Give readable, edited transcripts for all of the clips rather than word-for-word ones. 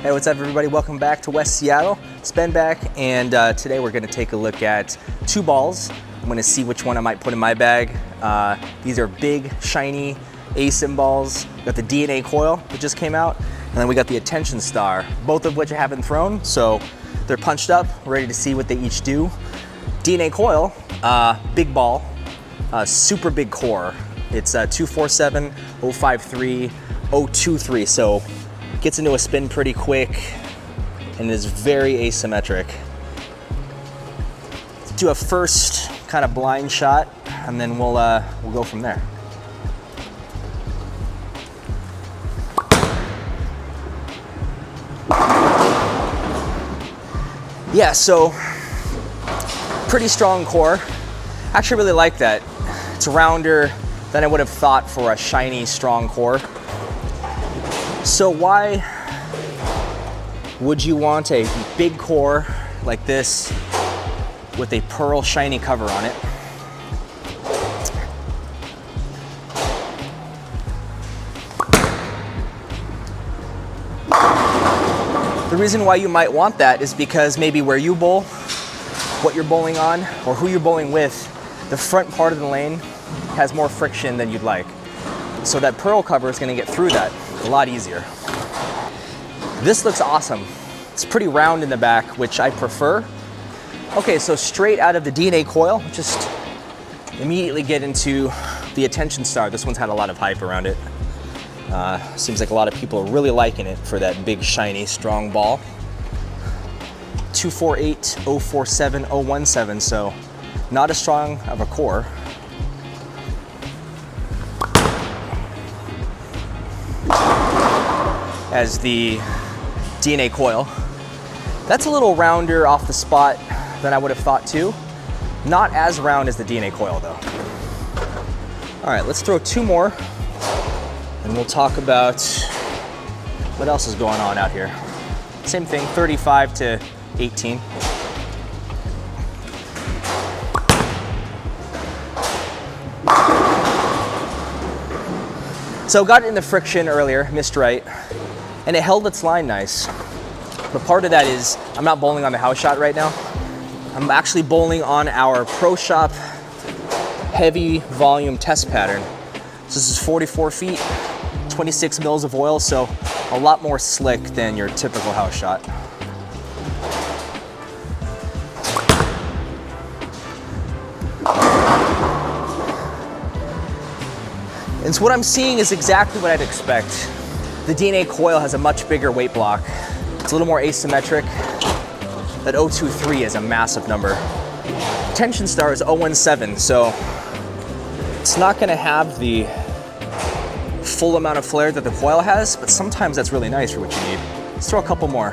Hey, what's up everybody? Welcome back to West Seattle. It's Ben back, and today we're gonna take a look at two balls. I'm gonna see which one I might put in my bag. These are big, shiny asym balls. We got the DNA Coil that just came out, and then we got the Attention Star, both of which I haven't thrown, so they're punched up, ready to see what they each do. DNA Coil, big ball, super big core. It's 247, 053, 023, so gets into a spin pretty quick and is very asymmetric. Let's do a first kind of blind shot, and then we'll go from there. Yeah, so pretty strong core. Actually really like that. It's rounder than I would have thought for a shiny, strong core. So why would you want a big core like this with a pearl shiny cover on it? The reason why you might want that is because maybe where you bowl, what you're bowling on, or who you're bowling with, the front part of the lane has more friction than you'd like. So that pearl cover is going to get through that a lot easier. This looks awesome. It's pretty round in the back, which I prefer. Okay, so straight out of the DNA Coil, just immediately get into the Attention Star. This one's had a lot of hype around it. Seems like a lot of people are really liking it for that big, shiny, strong ball. 248, 047, 017, so not as strong of a core. As the DNA Coil. That's a little rounder off the spot than I would have thought too. Not as round as the DNA Coil though. All right, let's throw two more and we'll talk about what else is going on out here. Same thing, 35 to 18. So got it in the friction earlier, missed right, and it held its line nice. But part of that is I'm not bowling on the house shot right now. I'm actually bowling on our Pro Shop heavy volume test pattern. So this is 44 feet, 26 mils of oil, so a lot more slick than your typical house shot. And so what I'm seeing is exactly what I'd expect. The DNA Coil has a much bigger weight block. It's a little more asymmetric. That 023 is a massive number. Attention Star is 017, so it's not gonna have the full amount of flare that the Coil has, but sometimes that's really nice for what you need. Let's throw a couple more.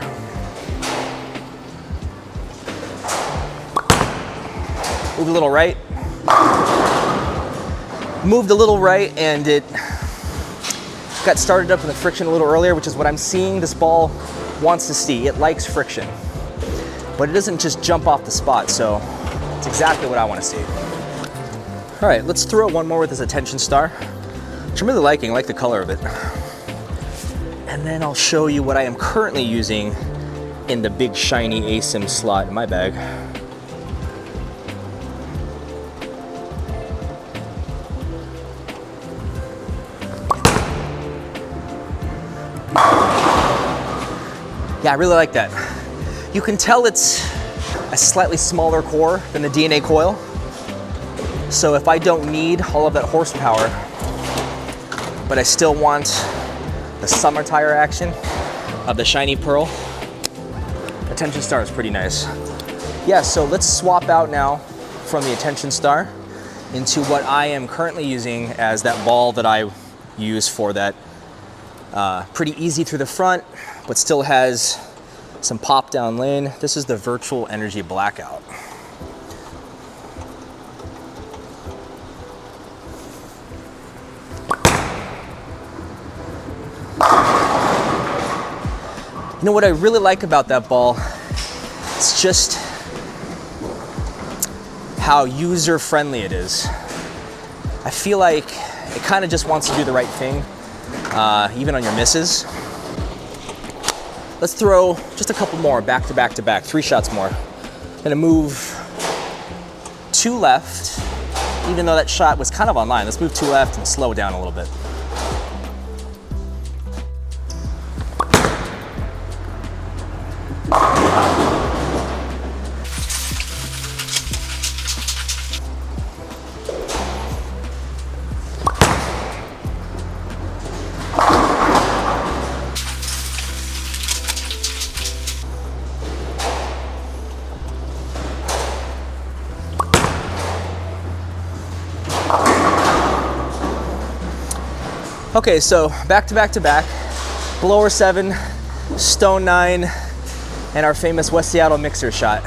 Move a little right. Moved a little right, and it got started up in the friction a little earlier, which is what I'm seeing this ball wants to see. It likes friction, but it doesn't just jump off the spot, so it's exactly what I want to see. All right, let's throw one more with this Attention Star, which I'm really liking. I like the color of it. And then I'll show you what I am currently using in the big shiny asym slot in my bag. Yeah, I really like that. You can tell it's a slightly smaller core than the DNA Coil. So if I don't need all of that horsepower, but I still want the summer tire action of the shiny pearl, Attention Star is pretty nice. Yeah, so let's swap out now from the Attention Star into what I am currently using as that ball that I use for that pretty easy through the front, but still has some pop down lane. This is the Virtual Energy Blackout. You know what I really like about that ball? It's just how user-friendly it is. I feel like it kind of just wants to do the right thing, even on your misses. Let's throw just a couple more, back to back to back, 3 shots more. Gonna move 2 left, even though that shot was kind of on line. Let's move 2 left and slow down a little bit. Okay, so back to back to back, blower 7, stone 9, and our famous West Seattle mixer shot.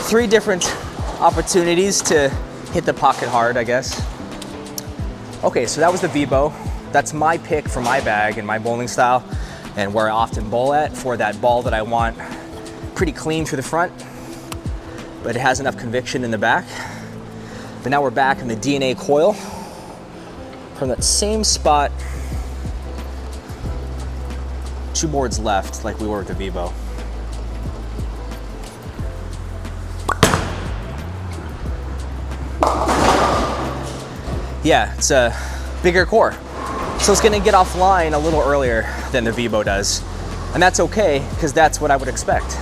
3 different opportunities to hit the pocket hard, I guess. Okay, so that was the V-bow. That's my pick for my bag and my bowling style, and where I often bowl at for that ball that I want pretty clean through the front, but it has enough conviction in the back. But now we're back in the DNA Coil. From that same spot, 2 boards left, like we were with the V-bow. Yeah, it's a bigger core. So it's gonna get offline a little earlier than the V-bow does. And that's okay, because that's what I would expect.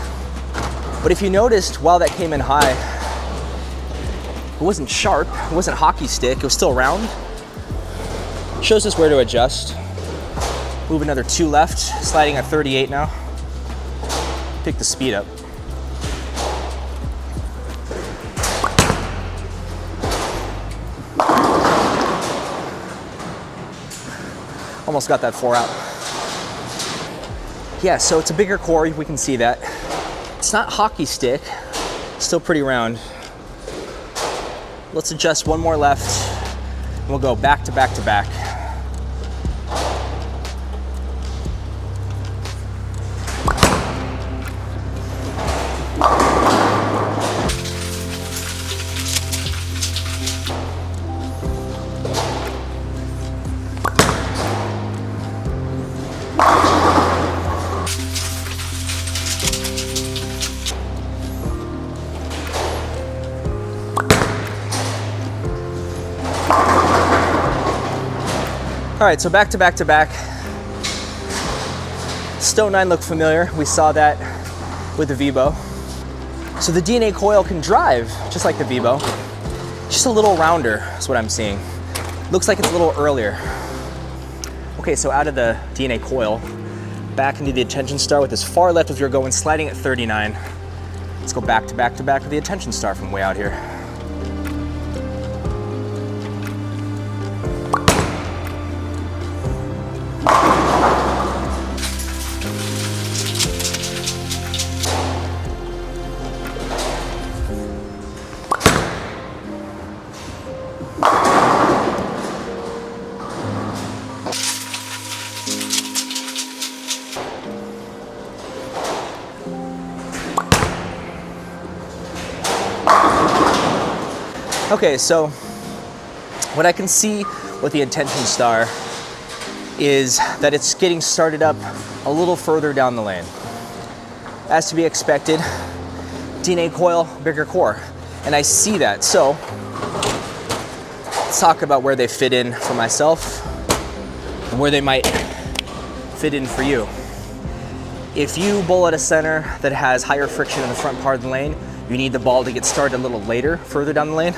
But if you noticed, while that came in high, it wasn't sharp, it wasn't hockey stick, it was still round. Shows us where to adjust. Move another 2 left, sliding at 38 now. Pick the speed up. Almost got that 4 out. Yeah, so it's a bigger core, we can see that. It's not hockey stick, still pretty round. Let's adjust 1 more left, and we'll go back to back to back. All right, so back to back to back. Stone 9 looked familiar. We saw that with the V-bow. So the DNA Coil can drive just like the V-bow. Just a little rounder is what I'm seeing. Looks like it's a little earlier. Okay, so out of the DNA Coil, back into the attention star with as far left as you're going, sliding at 39. Let's go back to back to back with the attention star from way out here. Okay, so what I can see with the attention star is that it's getting started up a little further down the lane. As to be expected, DNA Coil, bigger core, and I see that. So let's talk about where they fit in for myself and where they might fit in for you. If you bowl at a center that has higher friction in the front part of the lane, you need the ball to get started a little later, further down the lane,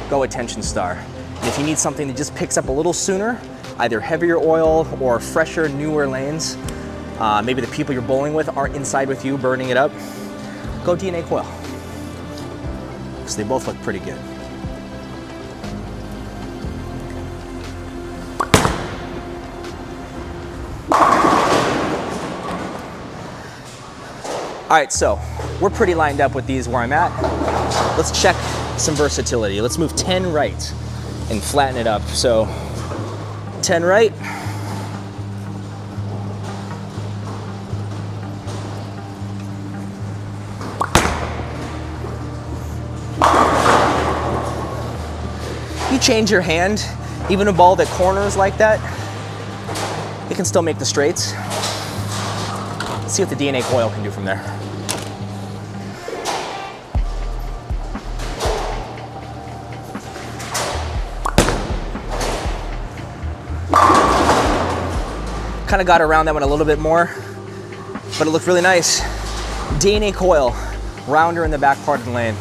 go attention star. And if you need something that just picks up a little sooner, either heavier oil or fresher, newer lanes, maybe the people you're bowling with aren't inside with you burning it up, go DNA Coil. Because they both look pretty good. All right, so we're pretty lined up with these where I'm at. Let's check some versatility. Let's move 10 right and flatten it up. So 10 right. You change your hand, even a ball that corners like that, it can still make the straights. Let's see what the DNA coil can do from there. Kind of got around that one a little bit more, but it looked really nice. DNA coil, rounder in the back part of the lane.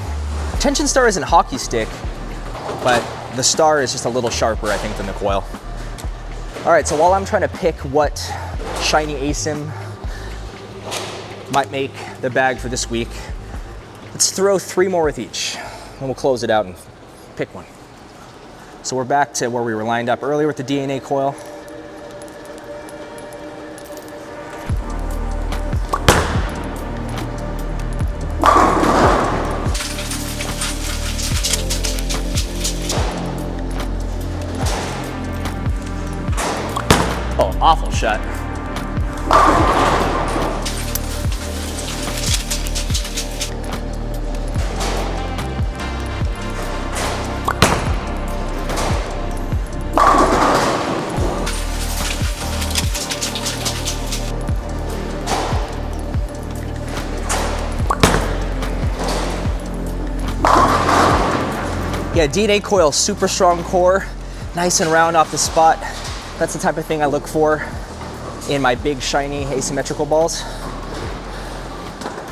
Tension star isn't hockey stick, but the star is just a little sharper, I think, than the coil. All right, so while I'm trying to pick what shiny asym might make the bag for this week, let's throw 3 more with each, and we'll close it out and pick one. So we're back to where we were lined up earlier with the DNA coil. Oh, awful shot. Yeah, DNA coil, super strong core, nice and round off the spot. That's the type of thing I look for in my big, shiny, asymmetrical balls.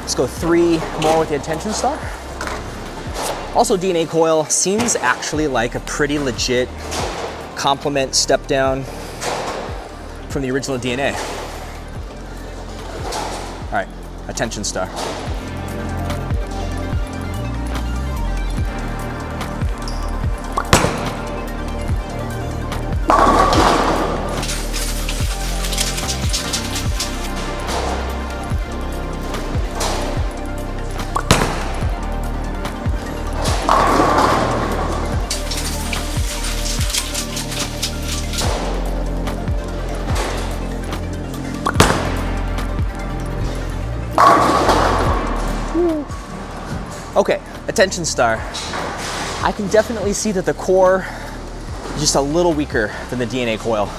Let's go 3 more with the attention star. Also, DNA coil seems actually like a pretty legit complement step down from the original DNA. All right, attention star. Okay, attention star. I can definitely see that the core is just a little weaker than the DNA coil.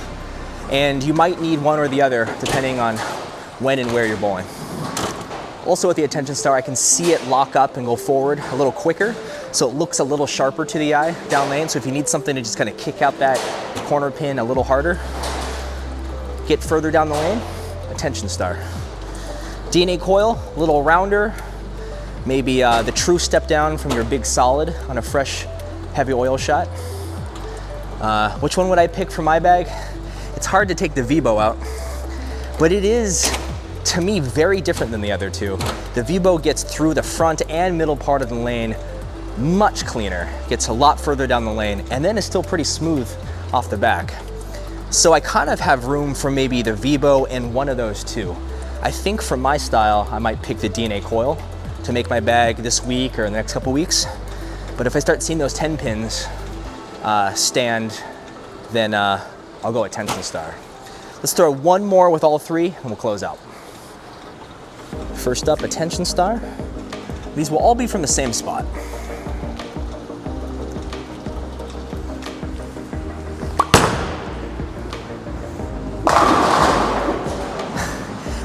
And you might need one or the other depending on when and where you're bowling. Also with the attention star, I can see it lock up and go forward a little quicker, so it looks a little sharper to the eye down lane. So if you need something to just kind of kick out that corner pin a little harder, get further down the lane, attention star. DNA coil, a little rounder, maybe the true step down from your big solid on a fresh, heavy oil shot. Which one would I pick for my bag? It's hard to take the V-bow out, but it is, to me, very different than the other two. The V-bow gets through the front and middle part of the lane much cleaner, gets a lot further down the lane, and then is still pretty smooth off the back. So I kind of have room for maybe the V-bow and one of those two. I think for my style, I might pick the DNA coil to make my bag this week or in the next couple weeks. But if I start seeing those 10 pins stand, then I'll go attention star. Let's throw one more with all 3 and we'll close out. First up, attention star. These will all be from the same spot.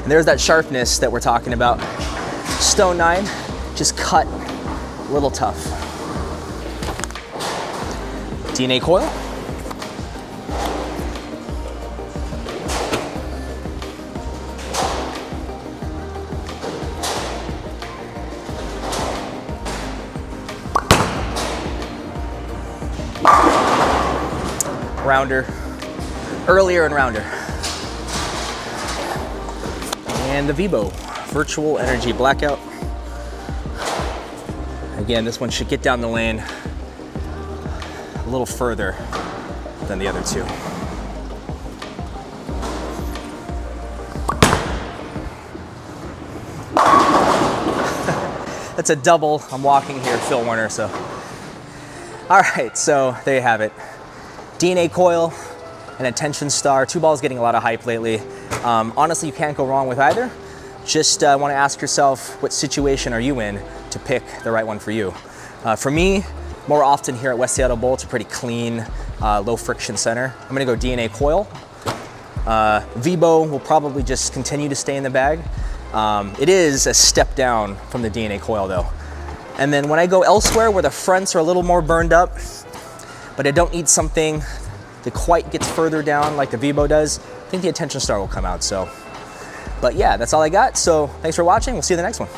And there's that sharpness that we're talking about. Stone 9, just cut a little tough. DNA coil. Rounder, earlier and rounder. And the V-bow, Virtual Energy Blackout. Again, this one should get down the lane a little further than the other two. That's a double. I'm walking here, Phil Warner, so. All right, so there you have it. DNA coil and attention star. 2 balls getting a lot of hype lately. Honestly, you can't go wrong with either. Just want to ask yourself, what situation are you in to pick the right one for you? For me, more often here at West Seattle Bowl, it's a pretty clean, low friction center. I'm going to go DNA coil. V-bow will probably just continue to stay in the bag It is a step down from the DNA Coil though. And then when I go elsewhere where the fronts are a little more burned up, but I don't need something that quite gets further down like the Vibo does, I think the attention star will come out. So, but yeah, that's all I got. So thanks for watching. We'll see you in the next one.